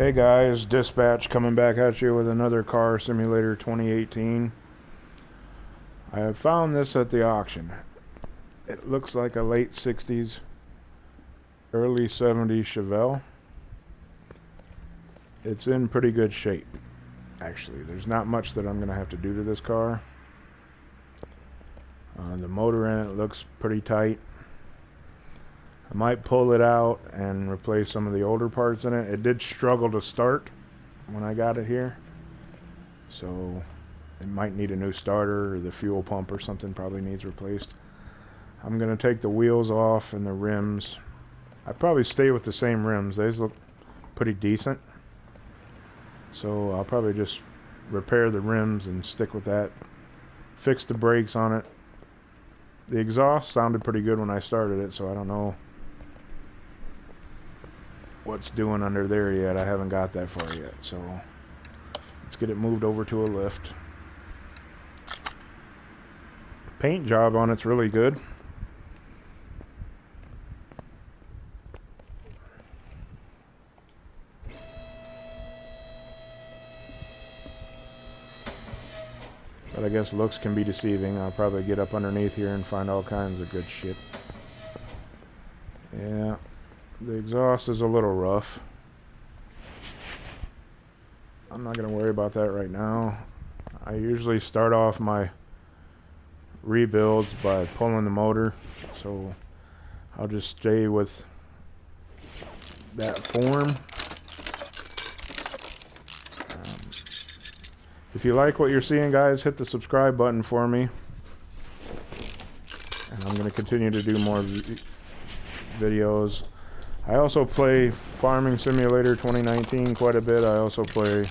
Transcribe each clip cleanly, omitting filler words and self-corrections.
Hey guys, Dispatch coming back at you with another Car Simulator 2018. I have found this at the auction. It looks like a late 60s, early 70s Chevelle. It's in pretty good shape, actually. There's not much that I'm going to have to do to this car. The motor in it looks pretty tight. I might pull it out and replace some of the older parts in it. It did struggle to start when I got it here, so it might need a new starter, or the fuel pump or something probably needs replaced. I'm going to take the wheels off and the rims. I'd probably stay with the same rims. These look pretty decent, so I'll probably just repair the rims and stick with that. Fix the brakes on it. The exhaust sounded pretty good when I started it, so I don't know what's doing under there yet. I haven't got that far yet, so let's get it moved over to a lift. Paint job on it's really good. But I guess looks can be deceiving. I'll probably get up underneath here and find all kinds of good shit. Yeah, the exhaust is a little rough. I'm not going to worry about that right now. I usually start off my rebuilds by pulling the motor, so I'll just stay with that form. If you like what you're seeing, guys, hit the subscribe button for me, and I'm going to continue to do more videos. I also play Farming Simulator 2019 quite a bit. I also play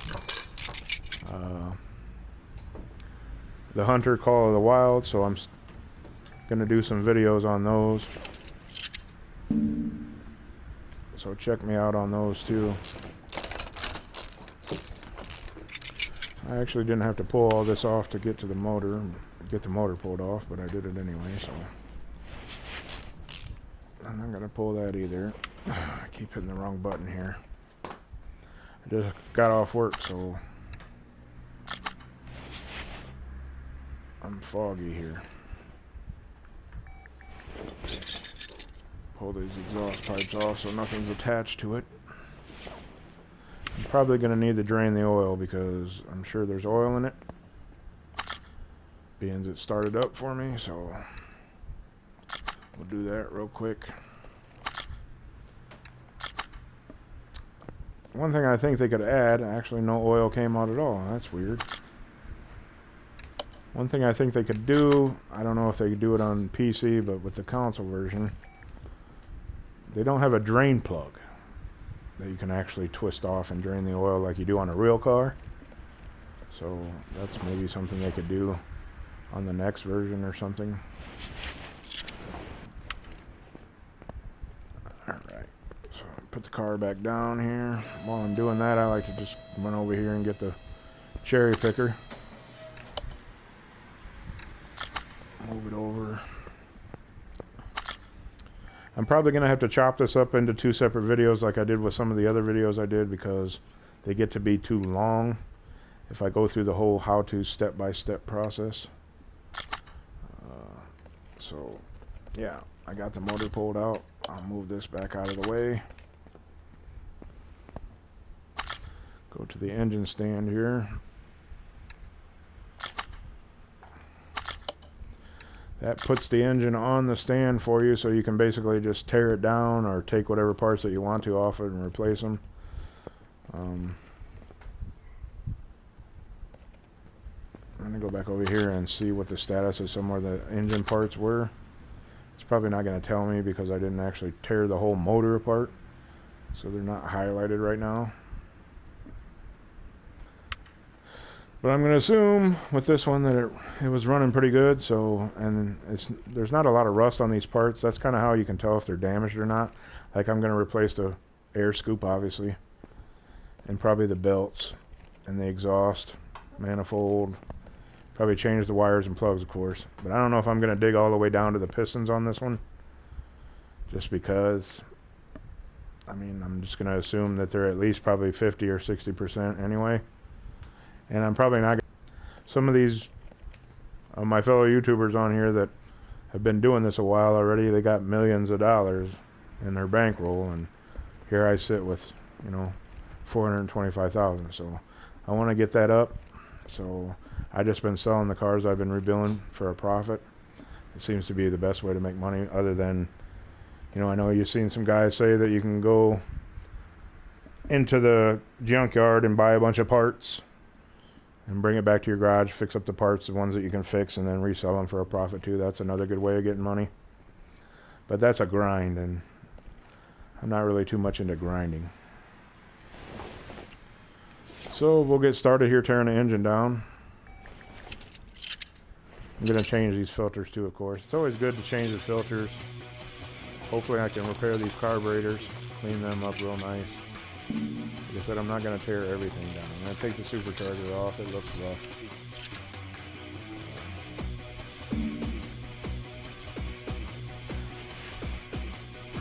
the Hunter Call of the Wild, so I'm going to do some videos on those. So check me out on those too. I actually didn't have to pull all this off to get to the motor, get the motor pulled off, but I did it anyway, so I'm not going to pull that either. I keep hitting the wrong button here. I just got off work, so I'm foggy here. Pull these exhaust pipes off so nothing's attached to it. I'm probably going to need to drain the oil because I'm sure there's oil in it, being it started up for me, so we'll do that real quick. One thing I think they could add, actually no oil came out at all. That's weird. One thing I think they could do, I don't know if they could do it on PC, but with the console version, they don't have a drain plug that you can actually twist off and drain the oil like you do on a real car. So that's maybe something they could do on the next version or something. Alright, so put the car back down here. While I'm doing that, I like to just run over here and get the cherry picker. Move it over. I'm probably going to have to chop this up into two separate videos like I did with some of the other videos I did, because they get to be too long if I go through the whole how-to step-by-step process. So, yeah, I got the motor pulled out. I'll move this back out of the way. Go to the engine stand here. That puts the engine on the stand for you, so you can basically just tear it down or take whatever parts that you want to off it and replace them. I'm going to go back over here and see what the status of some of the engine parts were. It's probably not going to tell me because I didn't actually tear the whole motor apart, so they're not highlighted right now. But I'm going to assume with this one that it was running pretty good, so, and there's not a lot of rust on these parts. That's kind of how you can tell if they're damaged or not. Like, I'm going to replace the air scoop, obviously, and probably the belts and the exhaust manifold. Probably change the wires and plugs, of course. But I don't know if I'm going to dig all the way down to the pistons on this one, just because I mean, I'm just going to assume that they're at least probably 50 or 60% anyway. And I'm probably not gonna, some of these my fellow YouTubers on here that have been doing this a while already, they got millions of dollars in their bankroll, and here I sit with, you know, 425,000. So I want to get that up. So I just been selling the cars I've been rebuilding for a profit. It seems to be the best way to make money, other than, you know, I know you've seen some guys say that you can go into the junkyard and buy a bunch of parts and bring it back to your garage, fix up the parts, the ones that you can fix, and then resell them for a profit too. That's another good way of getting money. But that's a grind, and I'm not really too much into grinding. So we'll get started here tearing the engine down. I'm going to change these filters too, of course. It's always good to change the filters. Hopefully I can repair these carburetors, clean them up real nice. Like I said, I'm not going to tear everything down. I'm going to take the supercharger off. It looks rough.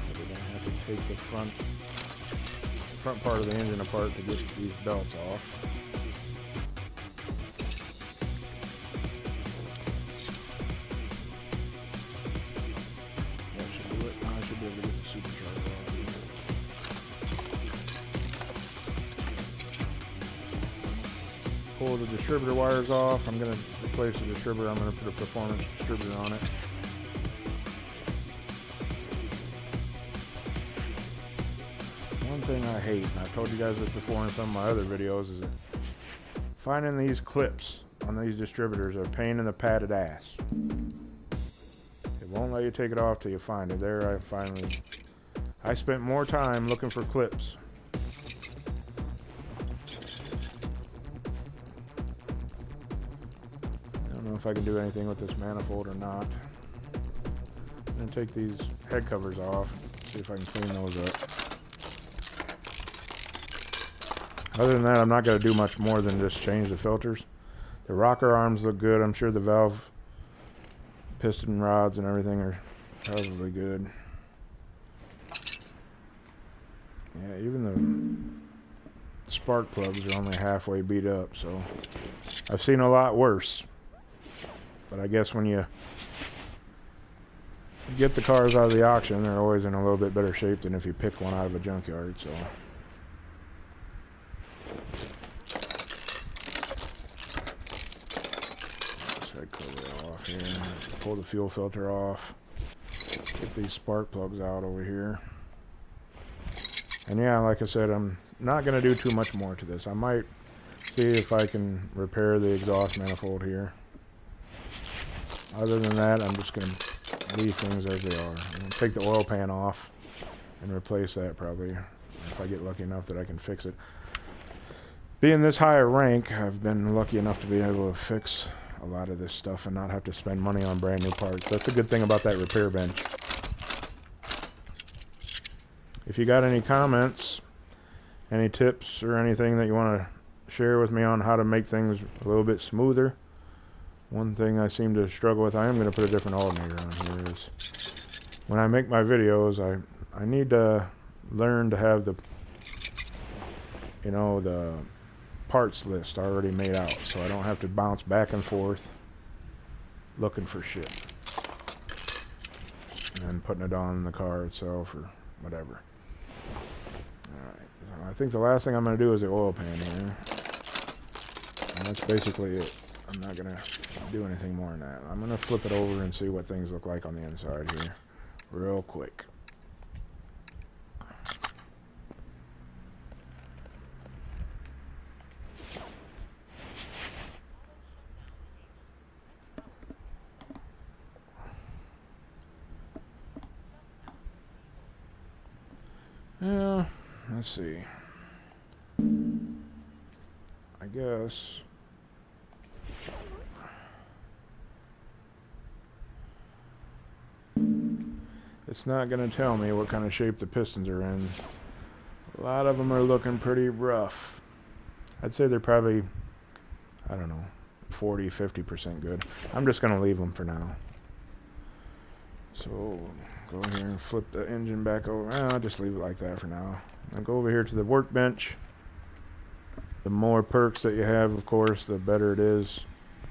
We're going to have to take the front part of the engine apart to get these belts off. That should do it. Now I should be able to get the supercharger off. Pull the distributor wires off. I'm going to replace the distributor. I'm going to put a performance distributor on it. One thing I hate, and I've told you guys this before in some of my other videos, is that finding these clips on these distributors are a pain in the padded ass. It won't let you take it off till you find it. There, I spent more time looking for clips. I don't know if I can do anything with this manifold or not. I'm going to take these head covers off, see if I can clean those up. Other than that, I'm not going to do much more than just change the filters. The rocker arms look good. I'm sure the valve piston rods and everything are probably good. Yeah, even the spark plugs are only halfway beat up, so I've seen a lot worse. But I guess when you get the cars out of the auction, they're always in a little bit better shape than if you pick one out of a junkyard, so. Pull the fuel filter off, get these spark plugs out over here, and yeah, like I said, I'm not going to do too much more to this. I might see if I can repair the exhaust manifold here. Other than that, I'm just going to leave things as they are. I'm going to take the oil pan off and replace that probably, if I get lucky enough that I can fix it. Being this high a rank, I've been lucky enough to be able to fix a lot of this stuff and not have to spend money on brand new parts. That's a good thing about that repair bench. If you got any comments, any tips or anything that you want to share with me on how to make things a little bit smoother. One thing I seem to struggle with, I am going to put a different alternator on here, is when I make my videos, I need to learn to have the, you know, the parts list already made out, so I don't have to bounce back and forth looking for shit and putting it on the car itself or whatever. Alright, so I think the last thing I'm going to do is the oil pan here, and that's basically it. I'm not going to do anything more than that. I'm going to flip it over and see what things look like on the inside here real quick. Yeah, let's see. I guess it's not going to tell me what kind of shape the pistons are in. A lot of them are looking pretty rough. I'd say they're probably, I don't know, 40-50% good. I'm just going to leave them for now. So go here and flip the engine back over. I'll just leave it like that for now. Now go over here to the workbench. The more perks that you have, of course, the better it is.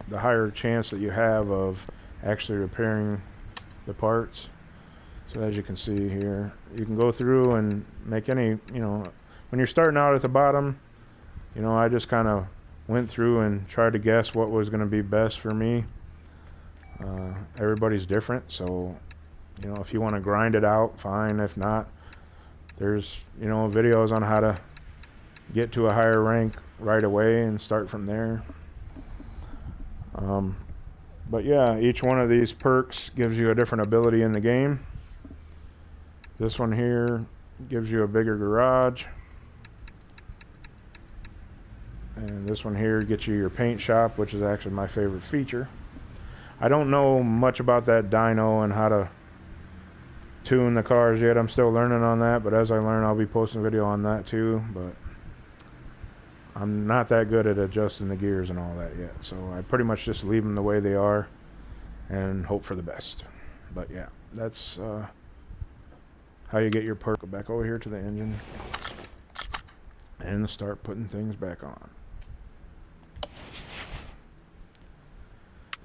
The higher chance that you have of actually repairing the parts. So as you can see here, you can go through and make any, when you're starting out at the bottom, I just kind of went through and tried to guess what was going to be best for me. Everybody's different, so if you want to grind it out, fine. If not, there's videos on how to get to a higher rank right away and start from there. But yeah, each one of these perks gives you a different ability in the game. This one here gives you a bigger garage. And this one here gets you your paint shop, which is actually my favorite feature. I don't know much about that dyno and how to tune the cars yet. I'm still learning on that, but as I learn, I'll be posting a video on that too. But I'm not that good at adjusting the gears and all that yet, so I pretty much just leave them the way they are and hope for the best. But yeah, that's how you get your perk. Go back over here to the engine and start putting things back on.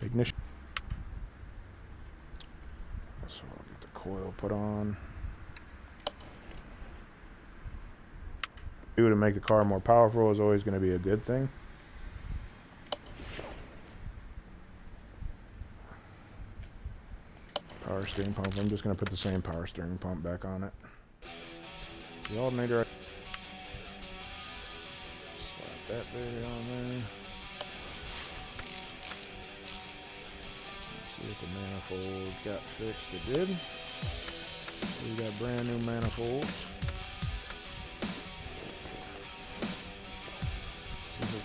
Ignition. So I'll get the coil put on. To make the car more powerful is always going to be a good thing. Power steering pump. I'm just going to put the same power steering pump back on it. The alternator. Slap that baby on there. See if the manifold got fixed. It did. We got brand new manifolds.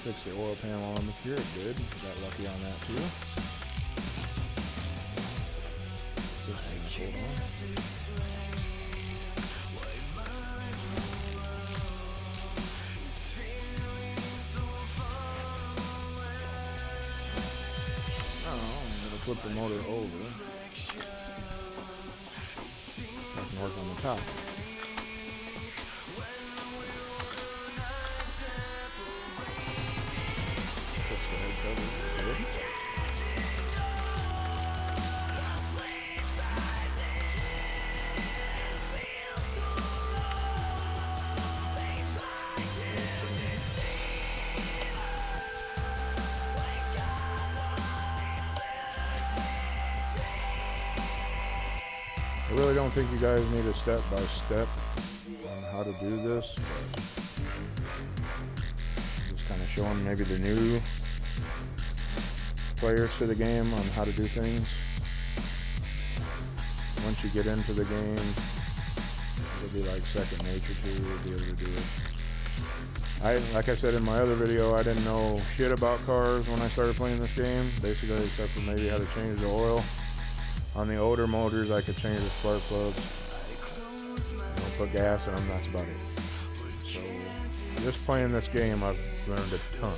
Fix the oil panel on the here, it did. Got lucky on that too. Hold on. Oh, I'm gonna flip the motor over. I can work on the top. I really don't think you guys need a step-by-step on how to do this. Just kind of showing maybe the new players to the game on how to do things. Once you get into the game, it'll be like second nature to you. You'll be able to do it. Like I said in my other video, I didn't know shit about cars when I started playing this game, basically except for maybe how to change the oil. On the older motors, I could change the spark plugs, put gas in them, that's about it. So, just playing this game, I've learned a ton.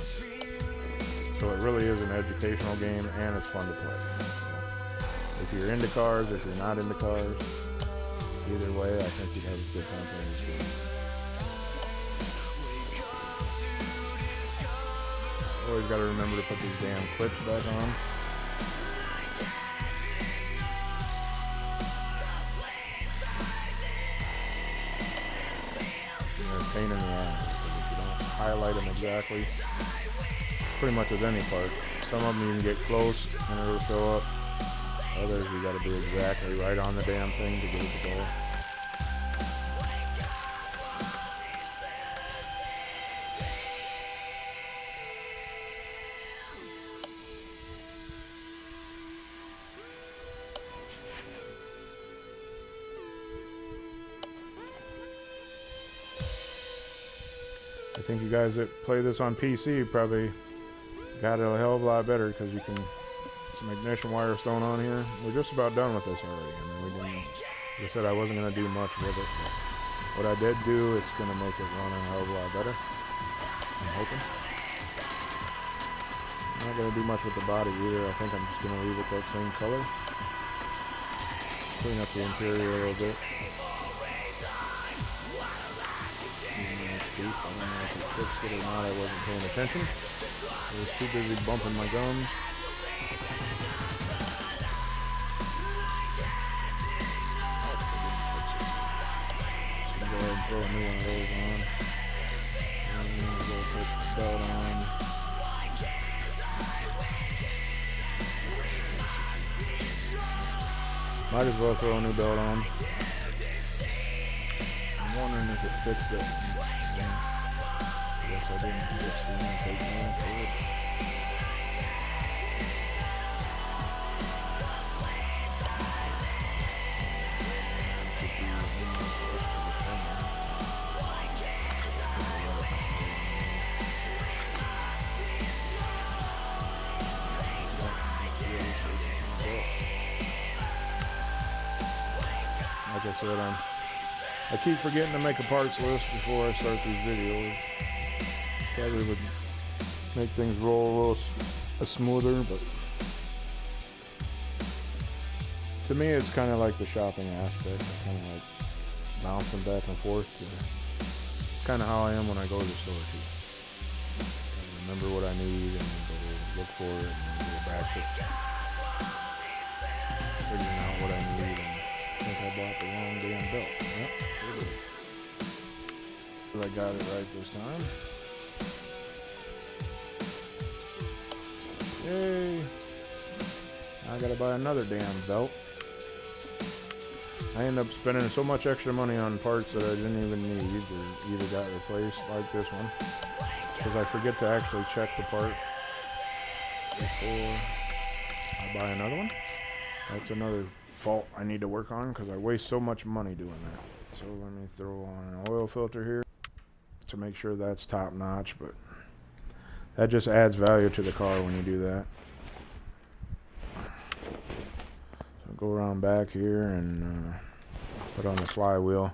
So it really is an educational game, and it's fun to play. So, if you're into cars, if you're not into cars, either way, I think you'd have a good time playing this game. Always got to remember to put these damn clips back on. Pain in the ass because if you don't highlight them exactly, pretty much with any part. Some of them you can get close and it'll show up. Others you got to be exactly right on the damn thing to get it to go. I think you guys that play this on PC probably got it a hell of a lot better because you can some ignition wire stone on here. We're just about done with this already. I mean, we didn't. Like I said, I wasn't going to do much with it, but what I did do, it's going to make it run a hell of a lot better. I'm hoping. I'm not going to do much with the body either. I think I'm just going to leave it that same color. Clean up the interior a little bit. I don't know if he fixed it or not. I wasn't paying attention. I was too busy bumping my gums. So go ahead and throw a new one of those on. And go put the belt on. Might as well throw a new belt on. I'm wondering if it fixed it. I guess I didn't fix the intake man for it. Like I said, I keep forgetting to make a parts list before I start these videos. Probably would make things roll a little smoother, but to me it's kind of like the shopping aspect. I kind of like bouncing back and forth. It's kind of how I am when I go to the store too. I remember what I need and go look for it and go back to figuring out what I need. And I think I bought the wrong damn belt. Yep, sure did. But I got it right this time. Yay! I gotta buy another damn belt. I end up spending so much extra money on parts that I didn't even need, or either got replaced like this one, because I forget to actually check the part before I buy another one. That's another fault I need to work on, because I waste so much money doing that. So let me throw on an oil filter here to make sure that's top notch, but that just adds value to the car when you do that. So go around back here and put on the flywheel.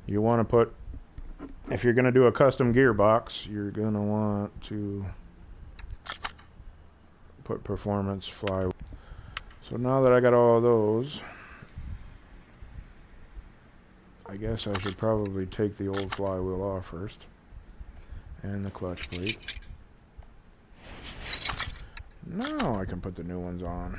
You want to put, if you're going to do a custom gearbox, you're going to want to put performance flywheel. So now that I got all of those, I guess I should probably take the old flywheel off first, and the clutch plate. Now I can put the new ones on.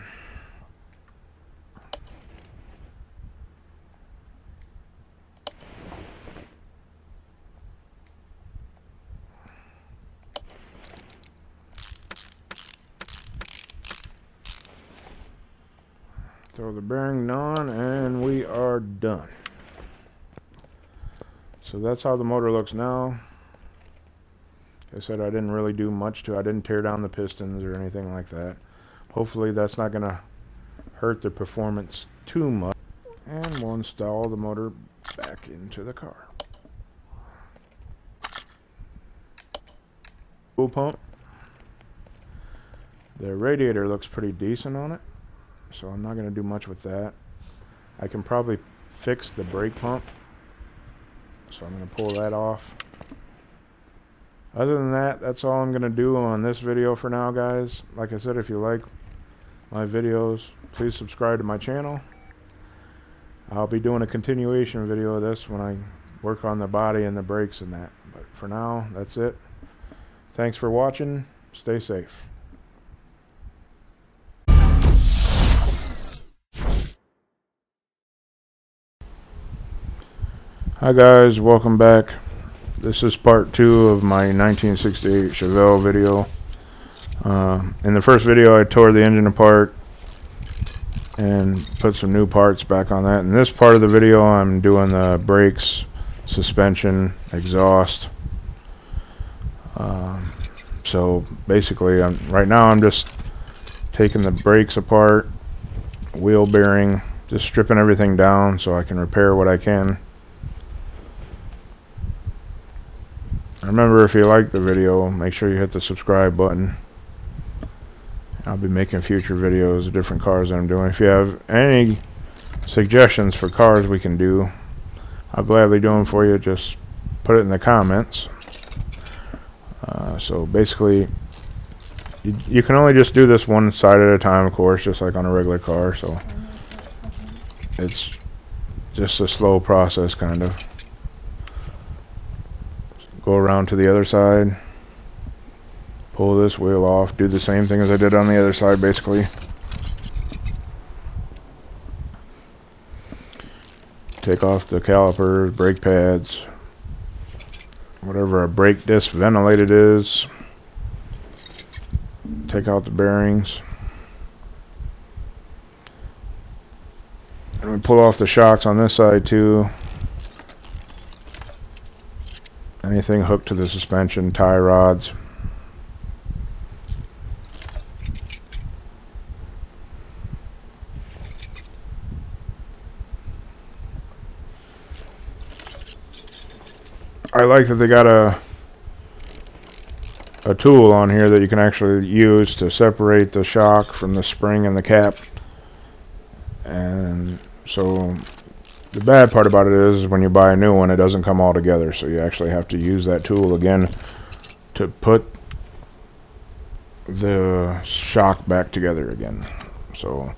Throw the bearing on, and we are done. So that's how the motor looks now. Like I said, I didn't really do much to it. I didn't tear down the pistons or anything like that. Hopefully that's not going to hurt the performance too much. And we'll install the motor back into the car. Fuel pump. The radiator looks pretty decent on it, so I'm not going to do much with that. I can probably fix the brake pump, so I'm going to pull that off. Other than that, that's all I'm going to do on this video for now, guys. Like I said, if you like my videos, please subscribe to my channel. I'll be doing a continuation video of this when I work on the body and the brakes and that. But for now, that's it. Thanks for watching. Stay safe. Hi guys, welcome back. This is part 2 of my 1968 Chevelle video. In the first video I tore the engine apart and put some new parts back on that. In this part of the video I'm doing the brakes, suspension, exhaust. So basically right now I'm just taking the brakes apart, wheel bearing, just stripping everything down so I can repair what I can. Remember, if you like the video, make sure you hit the subscribe button. I'll be making future videos of different cars that I'm doing. If you have any suggestions for cars we can do, I'll gladly do them for you. Just put it in the comments. So basically, you can only just do this one side at a time, of course, just like on a regular car. So It's just a slow process, kind of. Go around to the other side, pull this wheel off, do the same thing as I did on the other side, basically. Take off the calipers, brake pads, whatever a brake disc ventilated is. Take out the bearings. And we pull off the shocks on this side too. Anything hooked to the suspension, tie rods. I like that they got a tool on here that you can actually use to separate the shock from the spring and the cap. And so the bad part about it is when you buy a new one, it doesn't come all together, so you actually have to use that tool again to put the shock back together again. So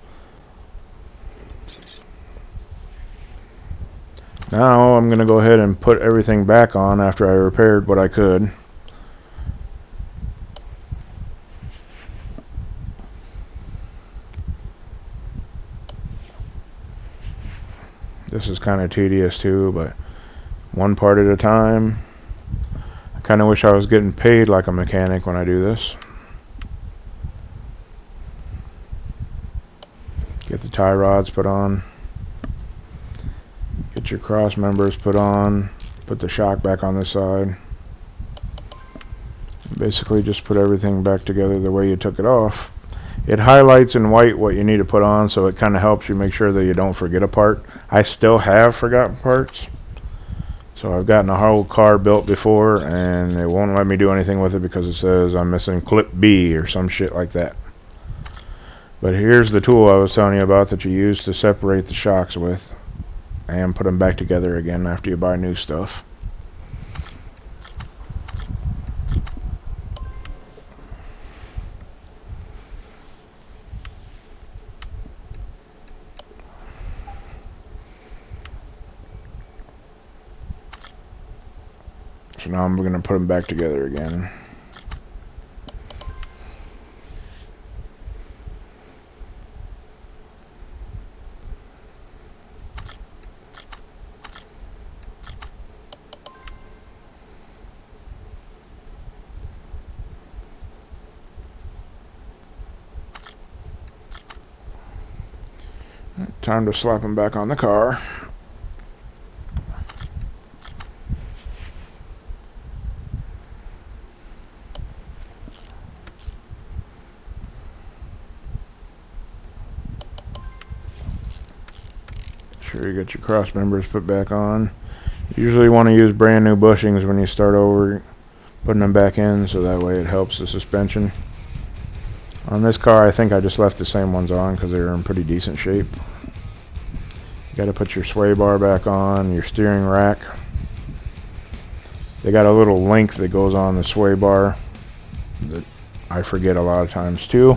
now I'm going to go ahead and put everything back on after I repaired what I could. This is kind of tedious too, but one part at a time. I kind of wish I was getting paid like a mechanic when I do this. Get the tie rods put on. Get your cross members put on. Put the shock back on this side. Basically just put everything back together the way you took it off. It highlights in white what you need to put on, so it kind of helps you make sure that you don't forget a part. I still have forgotten parts. So I've gotten a whole car built before, and it won't let me do anything with it because it says I'm missing clip B or some shit like that. But here's the tool I was telling you about that you use to separate the shocks with and put them back together again after you buy new stuff. So now I'm going to put them back together again. Time to slap them back on the car. Sure you get your cross members put back on. You usually want to use brand new bushings when you start over putting them back in, so that way it helps the suspension. On this car I think I just left the same ones on because they were in pretty decent shape. You got to put your sway bar back on, your steering rack. They got a little link that goes on the sway bar that I forget a lot of times too.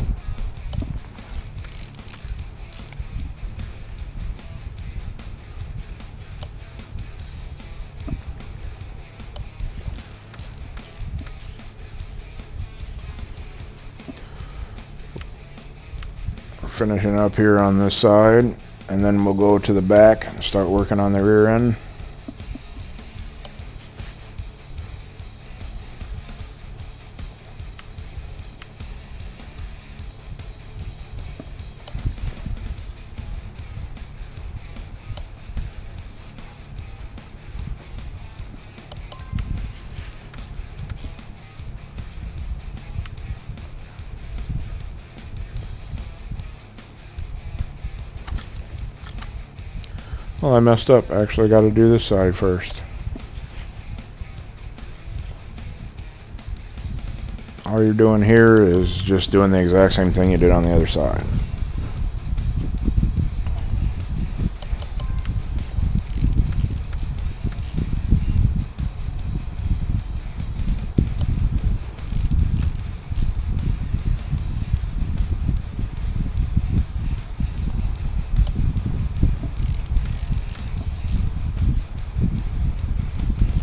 Finishing up here on this side, and then we'll go to the back and start working on the rear end. Well, I messed up. I actually got to do this side first. All you're doing here is just doing the exact same thing you did on the other side.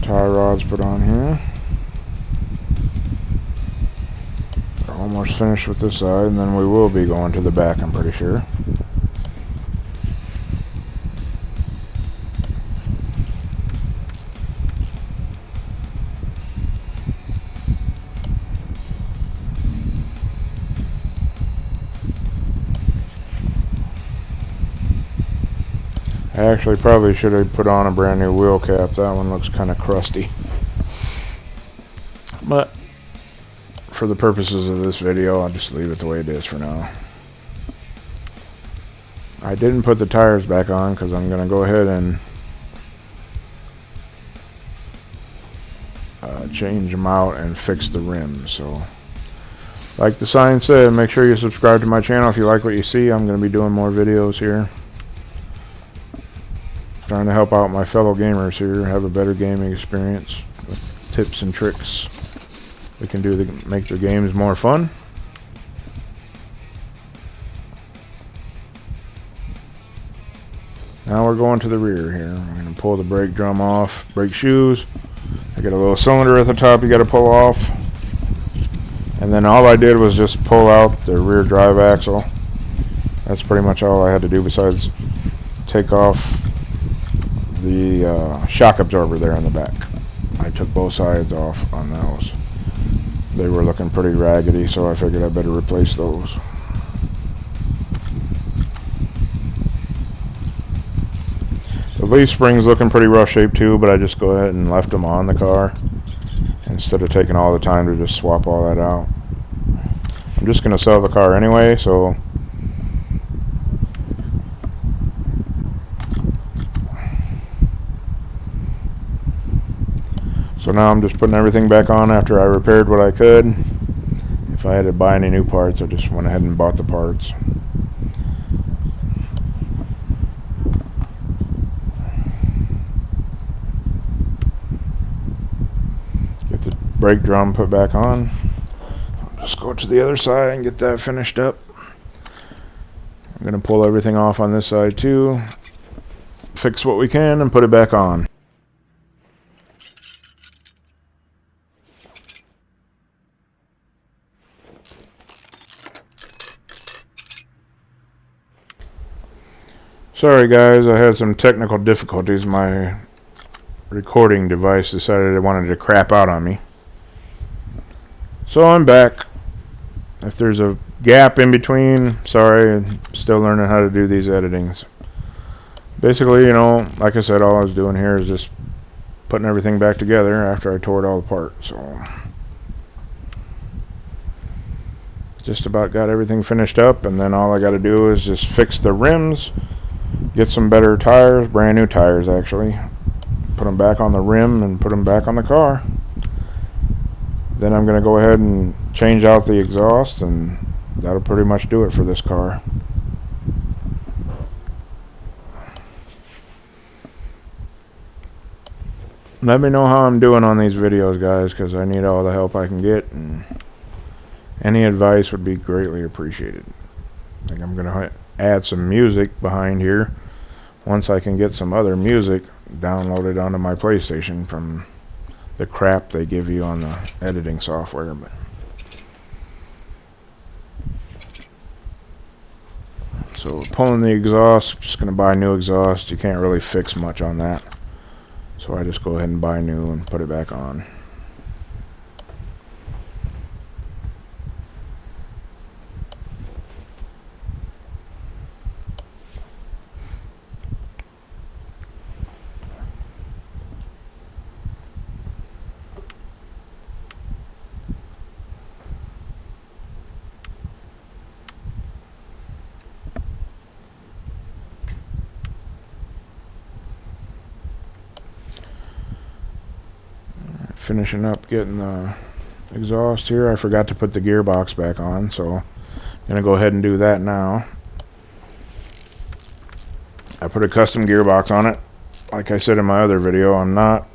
Tie rods put on here. We're almost finished with this side, and then we will be going to the back, I'm pretty sure. I actually probably should have put on a brand new wheel cap. That one looks kind of crusty. But for the purposes of this video, I'll just leave it the way it is for now. I didn't put the tires back on because I'm going to go ahead and change them out and fix the rims. So, like the sign said, make sure you subscribe to my channel if you like what you see. I'm going to be doing more videos here. Trying to help out my fellow gamers here, have a better gaming experience with tips and tricks we can do to make their games more fun. Now we're going to the rear here. I'm going to pull the brake drum off, brake shoes. I got a little cylinder at the top you got to pull off. And then all I did was just pull out the rear drive axle. That's pretty much all I had to do besides take off the shock absorber there in the back. I took both sides off on those. They were looking pretty raggedy, so I figured I better replace those. The leaf spring's looking pretty rough shape too, but I just go ahead and left them on the car instead of taking all the time to just swap all that out. I'm just going to sell the car anyway, so now I'm just putting everything back on after I repaired what I could. If I had to buy any new parts, I just went ahead and bought the parts. Get the brake drum put back on. I'll just go to the other side and get that finished up. I'm going to pull everything off on this side too. Fix what we can and put it back on. Sorry guys, I had some technical difficulties. My recording device decided it wanted to crap out on me. So I'm back. If there's a gap in between, sorry, I'm still learning how to do these editings. Basically, you know, like I said, all I was doing here is just putting everything back together after I tore it all apart. So just about got everything finished up, and then all I got to do is just fix the rims. Get some better tires, brand new tires actually. Put them back on the rim and put them back on the car. Then I'm going to go ahead and change out the exhaust, and that'll pretty much do it for this car. Let me know how I'm doing on these videos, guys, because I need all the help I can get, and any advice would be greatly appreciated. I think I'm going to add some music behind here once I can get some other music downloaded onto my PlayStation from the crap they give you on the editing software. But so pulling the exhaust, just going to buy new exhaust. You can't really fix much on that, so I just go ahead and buy new and put it back on. Finishing up getting the exhaust here. I forgot to put the gearbox back on, so I'm gonna go ahead and do that now. I put a custom gearbox on it. Like I said in my other video, I'm not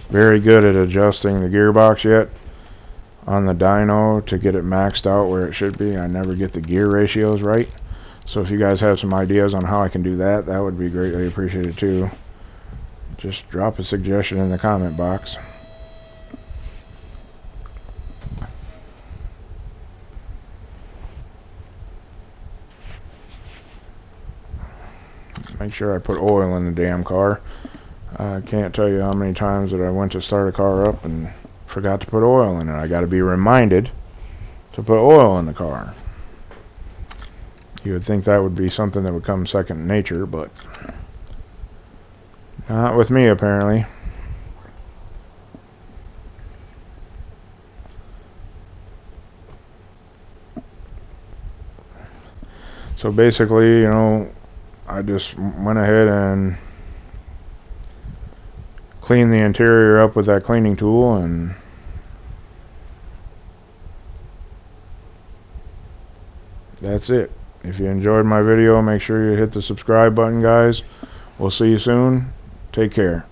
very good at adjusting the gearbox yet on the dyno to get it maxed out where it should be. I never get the gear ratios right. So if you guys have some ideas on how I can do that, that would be greatly appreciated too. just drop a suggestion in the comment box. Make sure I put oil in the damn car. I can't tell you how many times that I went to start a car up and forgot to put oil in it. I got to be reminded to put oil in the car. You would think that would be something that would come second nature, but not with me apparently. So basically, you know, I just went ahead and cleaned the interior up with that cleaning tool, and that's it. If you enjoyed my video, make sure you hit the subscribe button, guys. We'll see you soon. Take care.